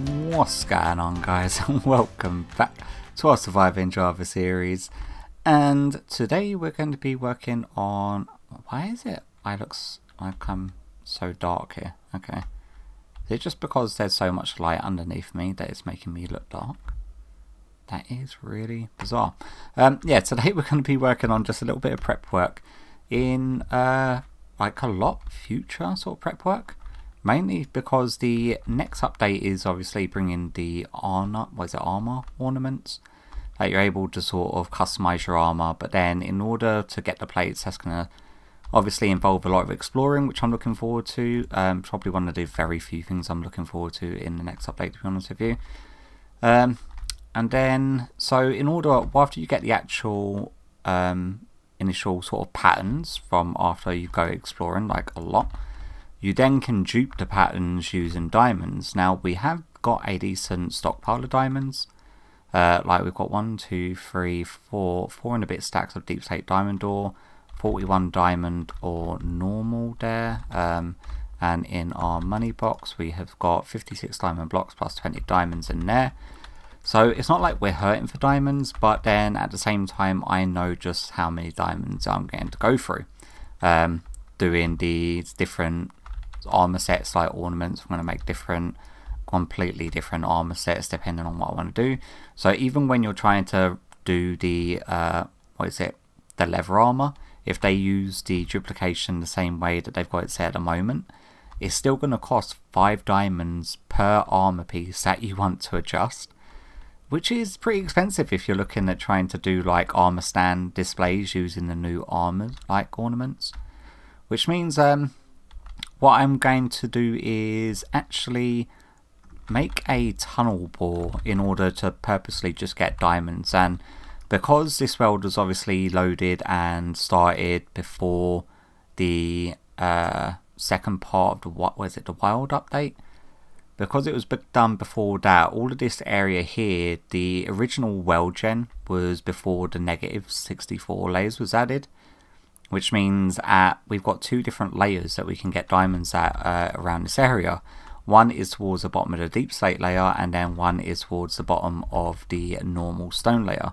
What's going on, guys, and welcome back to our Survive in Java series. And today we're going to be working on, why is it looks like I'm so dark here? Okay, is it just because there's so much light underneath me that it's making me look dark? That is really bizarre. Yeah, today we're going to be working on just a little bit of prep work in like a lot future sort of prep work. Mainly because the next update is obviously bringing the armour ornaments that you're able to sort of customize your armour, but then in order to get the plates, that's going to obviously involve a lot of exploring, which I'm looking forward to. Probably one of the very few things I'm looking forward to in the next update, to be honest with you. And then, so in order, after you get the actual initial sort of patterns from after you go exploring, like a lot, you then can dupe the patterns using diamonds. Now we have got a decent stockpile of diamonds. Like we've got 1, 2, 3, 4 and a bit stacks of deep slate diamond ore, 41 diamond or normal there. And in our money box we have got 56 diamond blocks plus 20 diamonds in there. So it's not like we're hurting for diamonds, but then at the same time I know just how many diamonds I'm going to go through. Doing these different armor sets like ornaments. I'm going to make completely different armor sets depending on what I want to do. So even when you're trying to do the the leather armor, if they use the duplication the same way that they've got it set at the moment, it's still going to cost 5 diamonds per armor piece that you want to adjust, which is pretty expensive if you're looking at trying to do like armor stand displays using the new armor like ornaments. Which means what I'm going to do is actually make a tunnel bore in order to purposely just get diamonds. And because this world was obviously loaded and started before the second part of the the wild update, because it was done before that, all of this area here, the original world gen was before the -64 layers was added. Which means we've got 2 different layers that we can get diamonds at around this area. One is towards the bottom of the deep slate layer, and then one is towards the bottom of the normal stone layer.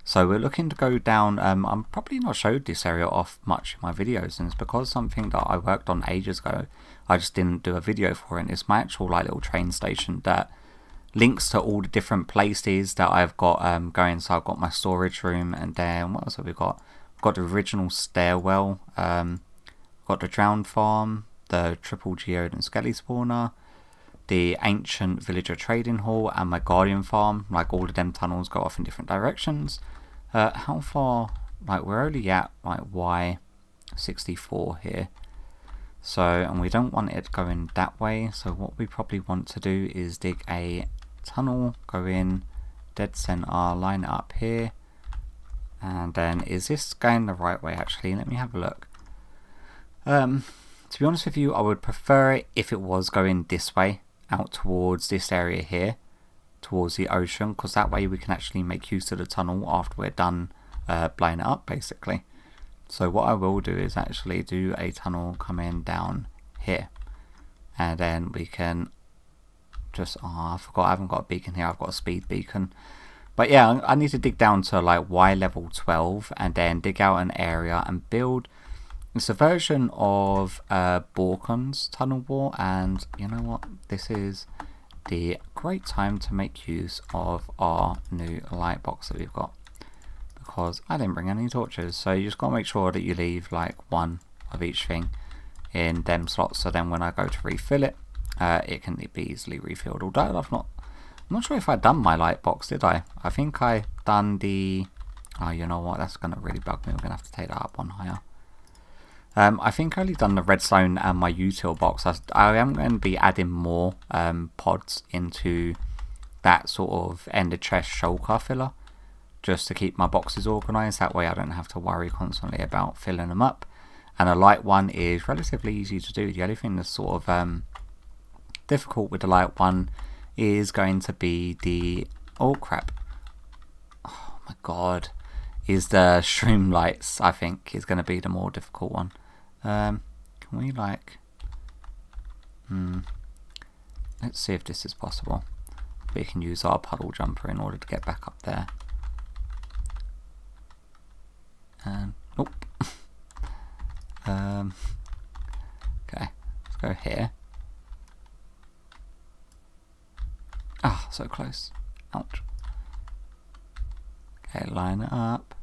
So we're looking to go down. I'm probably not showed this area off much in my videos, and it's because something that I worked on ages ago. I just didn't do a video for it. And it's my actual like little train station that links to all the different places that I've got going. So I've got my storage room, and then what else have we got? Got the original stairwell, got the drowned farm, the triple geode and skelly spawner, the ancient villager trading hall, and my guardian farm. Like all of them tunnels go off in different directions. How far? Like we're only at like Y64 here. So, and we don't want it going that way. So what we probably want to do is dig a tunnel, go in dead center, line it up here. And then, is this going the right way actually? Let me have a look. To be honest with you, I would prefer it if it was going this way, out towards this area here, towards the ocean, because that way we can actually make use of the tunnel after we're done blowing it up, basically. So what I will do is actually do a tunnel coming down here. And then we can just, I forgot I haven't got a beacon here, I've got a speed beacon. But yeah, I need to dig down to like Y level 12 and then dig out an area and build. It's a version of Borkon's tunnel bore, and you know what? This is the great time to make use of our new light box that we've got. Because I didn't bring any torches, so you just got to make sure that you leave like 1 of each thing in them slots, so then when I go to refill it, it can be easily refilled. Although I'm not sure if I'd done my light box, did I? I think I done the... Oh, you know what? That's going to really bug me. We're going to have to take that up one higher. I think I only done the redstone and my util box. I am going to be adding more pods into that sort of ender chest shulker filler, just to keep my boxes organised. That way I don't have to worry constantly about filling them up. And a light one is relatively easy to do. The only thing that's sort of difficult with the light one is going to be the, oh crap, oh my god, is the shroom lights. I think is going to be the more difficult one. Can we like, let's see if this is possible. we can use our puddle jumper in order to get back up there. And nope. Okay, let's go here. Ah, so close. Ouch. Okay, line it up.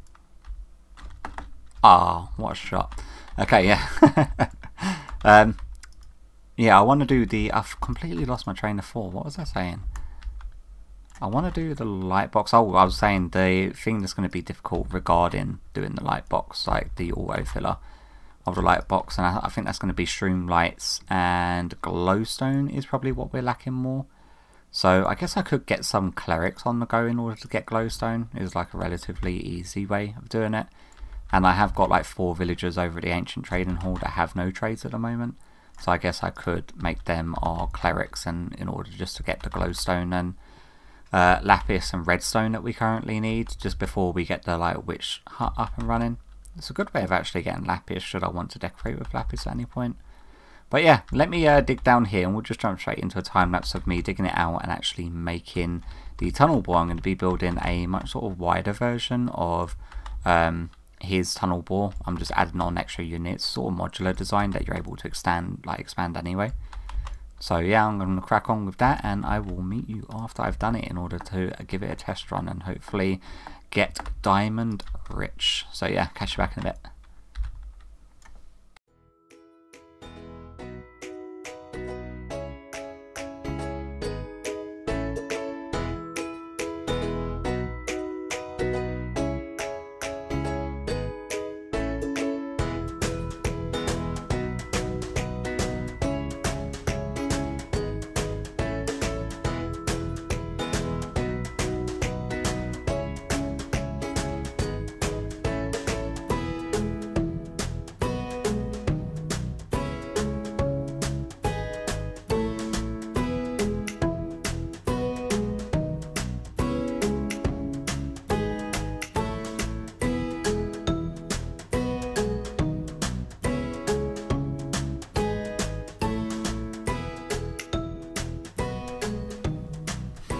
Ah, what a shot. Okay, yeah. Yeah, I want to do the... I've completely lost my train of thought. What was I saying? I want to do the light box. Oh, I was saying the thing that's going to be difficult regarding doing the light box, like the auto filler of the light box, and I think that's going to be shroom lights, and glowstone is probably what we're lacking more. So I guess I could get some clerics on the go in order to get glowstone. It's like a relatively easy way of doing it. And I have got like 4 villagers over at the ancient trading hall that have no trades at the moment. So I guess I could make them our clerics, and in order just to get the glowstone and lapis and redstone that we currently need just before we get the like witch hut up and running. It's a good way of actually getting lapis should I want to decorate with lapis at any point. But yeah, let me dig down here and we'll just jump straight into a time lapse of me digging it out and actually making the tunnel bore. I'm going to be building a much sort of wider version of his tunnel bore. I'm just adding on extra units, sort of modular design that you're able to expand anyway. So yeah, I'm going to crack on with that, and I will meet you after I've done it in order to give it a test run and hopefully get diamond rich. So yeah, catch you back in a bit.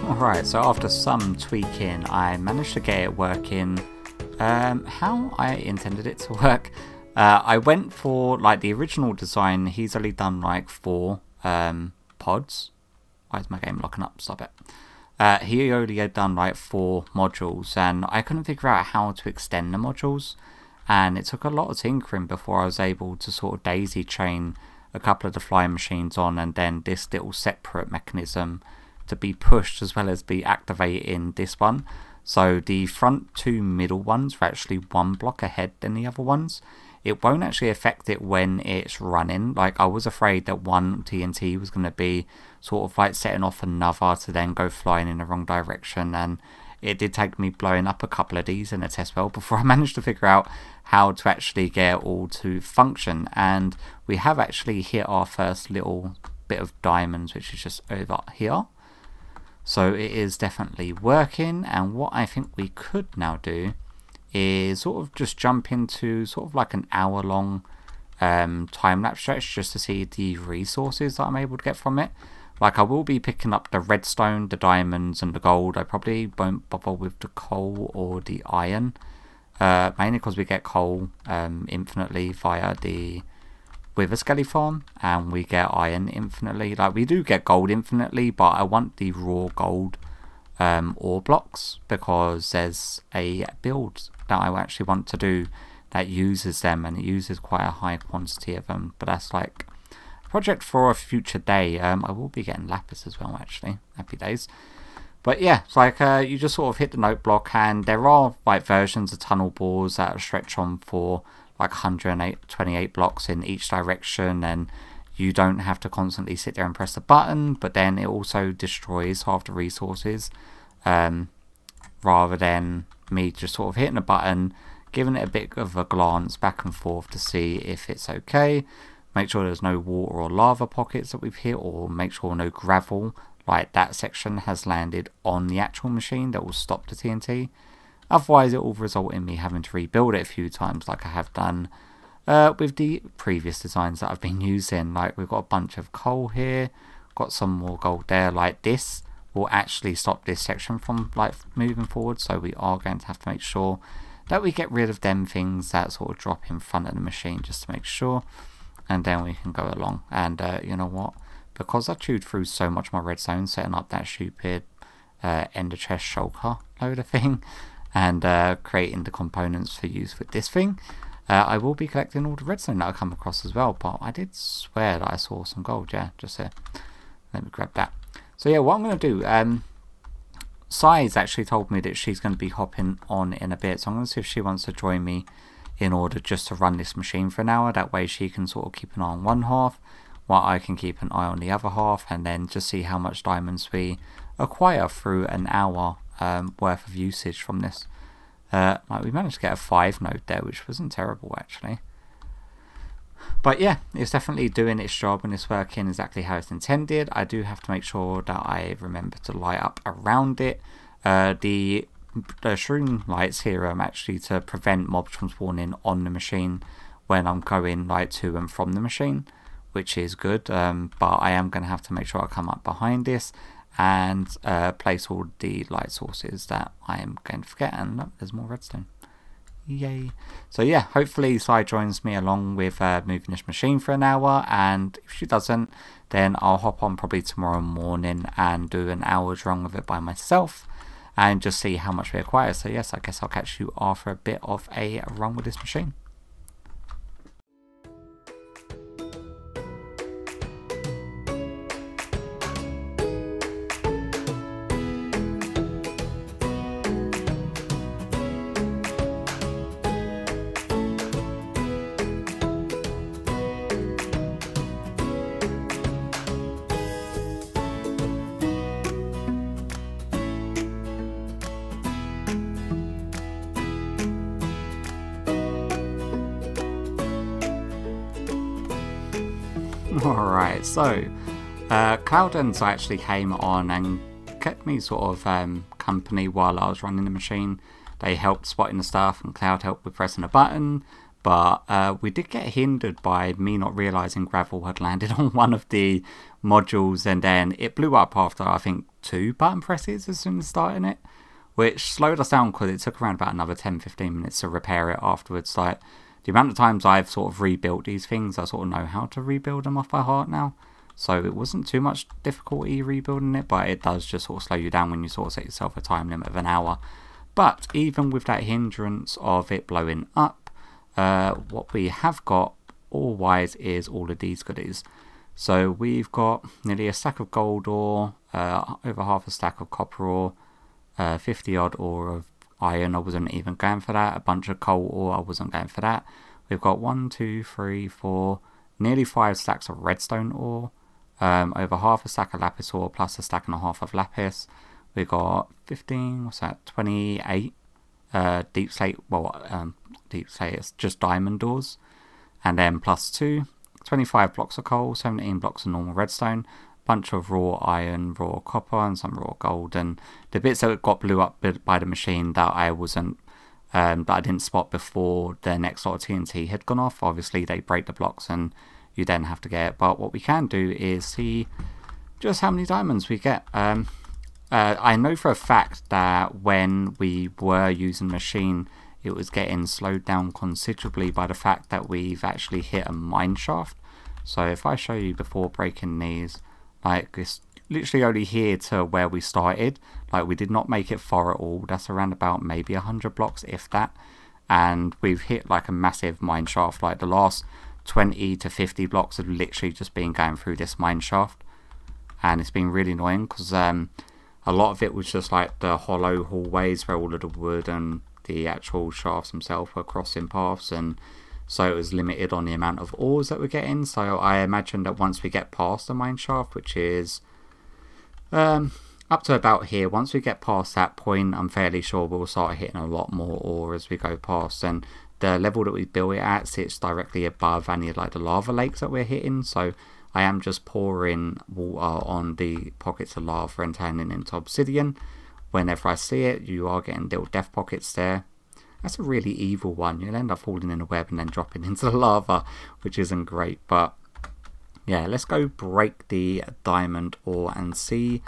Alright, so after some tweaking, I managed to get it working how I intended it to work. I went for like the original design. He's only done like 4 pods. Why is my game locking up? Stop it. He only had done like 4 modules, and I couldn't figure out how to extend the modules, and it took a lot of tinkering before I was able to sort of daisy chain a couple of the flying machines on, and then this little separate mechanism to be pushed as well as be activated in this one. So the front 2 middle ones are actually 1 block ahead than the other ones. It won't actually affect it when it's running. Like, I was afraid that one TNT was going to be sort of like setting off another to then go flying in the wrong direction, and it did take me blowing up a couple of these in a test well before I managed to figure out how to actually get it all to function. And we have actually hit our first little bit of diamonds, which is just over here. So it is definitely working, and what I think we could now do is sort of just jump into sort of like an hour-long time-lapse stretch just to see the resources that I'm able to get from it. Like, I will be picking up the redstone, the diamonds, and the gold. I probably won't bother with the coal or the iron, mainly because we get coal infinitely via the Wither Skelly farm, and we get iron infinitely. Like, we do get gold infinitely, but I want the raw gold ore blocks, because there's a build that I actually want to do that uses them, and it uses quite a high quantity of them. But that's like a project for a future day. I will be getting lapis as well, actually. Happy days. But yeah, it's like you just sort of hit the note block, and there are like versions of tunnel bores that are stretch on for like 128 blocks in each direction, and you don't have to constantly sit there and press the button, but then it also destroys half the resources, rather than me just sort of hitting a button, giving it a bit of a glance back and forth to see if it's okay, make sure there's no water or lava pockets that we've hit, or make sure no gravel like that section has landed on the actual machine that will stop the TNT. Otherwise, it will result in me having to rebuild it a few times, like I have done with the previous designs that I've been using. Like, we've got a bunch of coal here, got some more gold there. Like, this will actually stop this section from like moving forward. So we are going to have to make sure that we get rid of them things that sort of drop in front of the machine, just to make sure, and then we can go along. And you know what, because I chewed through so much of my redstone setting up that stupid ender chest shulker loader thing and creating the components for use with this thing, I will be collecting all the redstone that I come across as well. But I did swear that I saw some gold. Yeah, just here. Let me grab that. So yeah, what I'm going to do, Sai's actually told me that she's going to be hopping on in a bit, so I'm going to see if she wants to join me in order just to run this machine for an hour. That way she can sort of keep an eye on one half while I can keep an eye on the other half, and then just see how much diamonds we acquire through an hour worth of usage from this. Like we managed to get a 5 node there, which wasn't terrible actually. But yeah, it's definitely doing its job and it's working exactly how it's intended. I do have to make sure that I remember to light up around it. The shroom lights here are actually to prevent mobs from spawning on the machine when I'm going like to and from the machine, which is good. But I am going to have to make sure I come up behind this and place all the light sources that I am going to forget. And look, there's more redstone. Yay. So yeah, hopefully Sai joins me along with moving this machine for an hour, and if she doesn't, then I'll hop on probably tomorrow morning and do an hour's run with it by myself and just see how much we acquire. So yes, I guess I'll catch you after a bit of a run with this machine. Alright, so Clowd and I actually came on and kept me sort of company while I was running the machine. They helped spotting the stuff and Clowd helped with pressing a button, but we did get hindered by me not realising gravel had landed on one of the modules, and then it blew up after I think 2 button presses as soon as starting it, which slowed us down because it took around about another 10-15 minutes to repair it afterwards. Like, the amount of times I've sort of rebuilt these things, I sort of know how to rebuild them off by heart now. So it wasn't too much difficulty rebuilding it, but it does just sort of slow you down when you sort of set yourself a time limit of an hour. But even with that hindrance of it blowing up, what we have got ore-wise is all of these goodies. So we've got nearly a stack of gold ore, over half a stack of copper ore, 50 odd ore of iron, I wasn't even going for that. A bunch of coal ore, I wasn't going for that. We've got 1, 2, 3, 4, nearly 5 stacks of redstone ore, over half a stack of lapis ore plus a stack and a half of lapis. We've got 15, what's that, 28 deep slate, well, deep slate is just diamond ores, and then plus 2, 25 blocks of coal, 17 blocks of normal redstone, bunch of raw iron, raw copper, and some raw gold. And the bits that got blew up by the machine that I wasn't, that I didn't spot before the next lot of TNT had gone off, obviously they break the blocks and you then have to get it. But what we can do is see just how many diamonds we get. I know for a fact that when we were using the machine, it was getting slowed down considerably by the fact that we've actually hit a mine shaft. So if I show you before breaking these, like it's literally only here to where we started. Like we did not make it far at all. That's around about maybe 100 blocks, if that. And we've hit like a massive mine shaft. Like the last 20 to 50 blocks have literally just been going through this mine shaft. And it's been really annoying because a lot of it was just like the hollow hallways where all of the wood and the actual shafts themselves were crossing paths, and so it was limited on the amount of ores that we're getting. So I imagine that once we get past the mine shaft, which is up to about here, once we get past that point, I'm fairly sure we'll start hitting a lot more ore as we go past. And the level that we built it at sits directly above any of like the lava lakes that we're hitting. So I am just pouring water on the pockets of lava and turning into obsidian. Whenever I see it, you are getting little death pockets there. That's a really evil one. You'll end up falling in a web and then dropping into the lava, which isn't great. But yeah, let's go break the diamond ore and see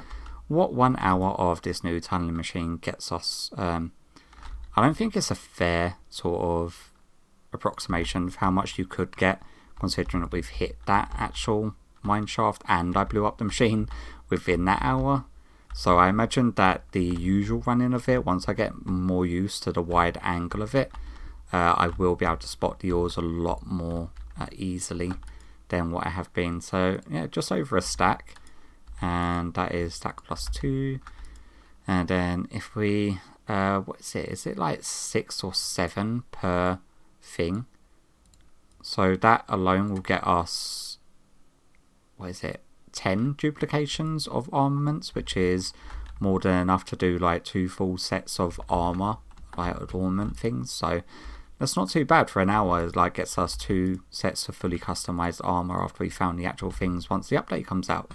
what 1 hour of this new tunneling machine gets us. I don't think it's a fair sort of approximation of how much you could get, considering that we've hit that actual mine shaft and I blew up the machine within that hour. So I imagine that the usual running of it, once I get more used to the wide angle of it, I will be able to spot the ores a lot more easily than what I have been. So yeah, just over a stack, and that is stack plus 2. And then if we what is it like 6 or 7 per thing, so that alone will get us, what is it, 10 duplications of armaments, which is more than enough to do like 2 full sets of armor, like adornment things. So that's not too bad for an hour. It like gets us 2 sets of fully customized armor after we found the actual things once the update comes out.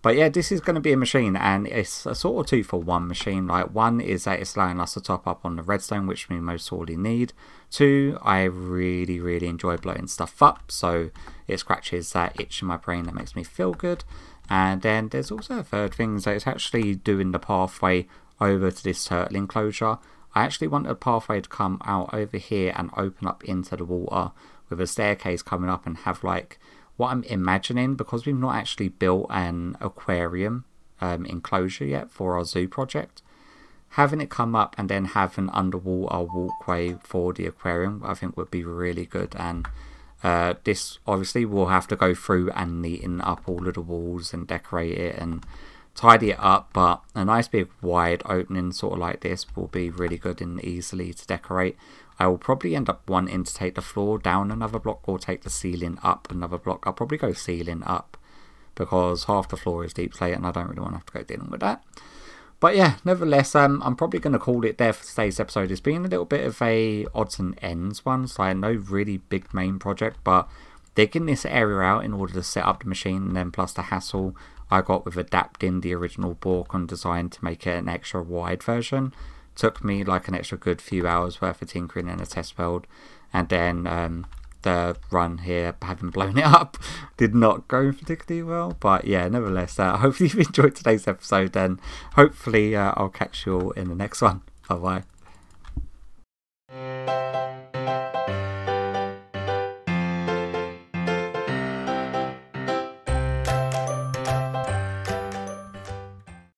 But yeah, this is going to be a machine, and it's a sort of 2-for-1 machine. Like, one is that it's allowing us to top up on the redstone, which we most sorely need. 2, I really enjoy blowing stuff up, so it scratches that itch in my brain that makes me feel good. And then there's also a third thing, that it's actually doing the pathway over to this turtle enclosure. I actually want a pathway to come out over here and open up into the water with a staircase coming up and have like, what I'm imagining, because we've not actually built an aquarium enclosure yet for our zoo project, having it come up and then have an underwater walkway for the aquarium, I think would be really good. And this obviously will have to go through and neaten up all of the walls and decorate it and tidy it up, but a nice big wide opening sort of like this will be really good and easily to decorate. I will probably end up wanting to take the floor down another block or take the ceiling up another block. I'll probably go ceiling up because half the floor is deep slate and I don't really want to have to go dealing with that. But yeah, nevertheless, I'm probably going to call it there for today's episode. It's been a little bit of a odds and ends one, so I know really big main project, but digging this area out in order to set up the machine, and then plus the hassle I got with adapting the original Borkon design to make it an extra wide version, took me like an extra good few hours worth of tinkering in a test build. And then the run here, having blown it up, did not go particularly well. But yeah, nevertheless, hopefully you've enjoyed today's episode, and hopefully I'll catch you all in the next one. Bye bye.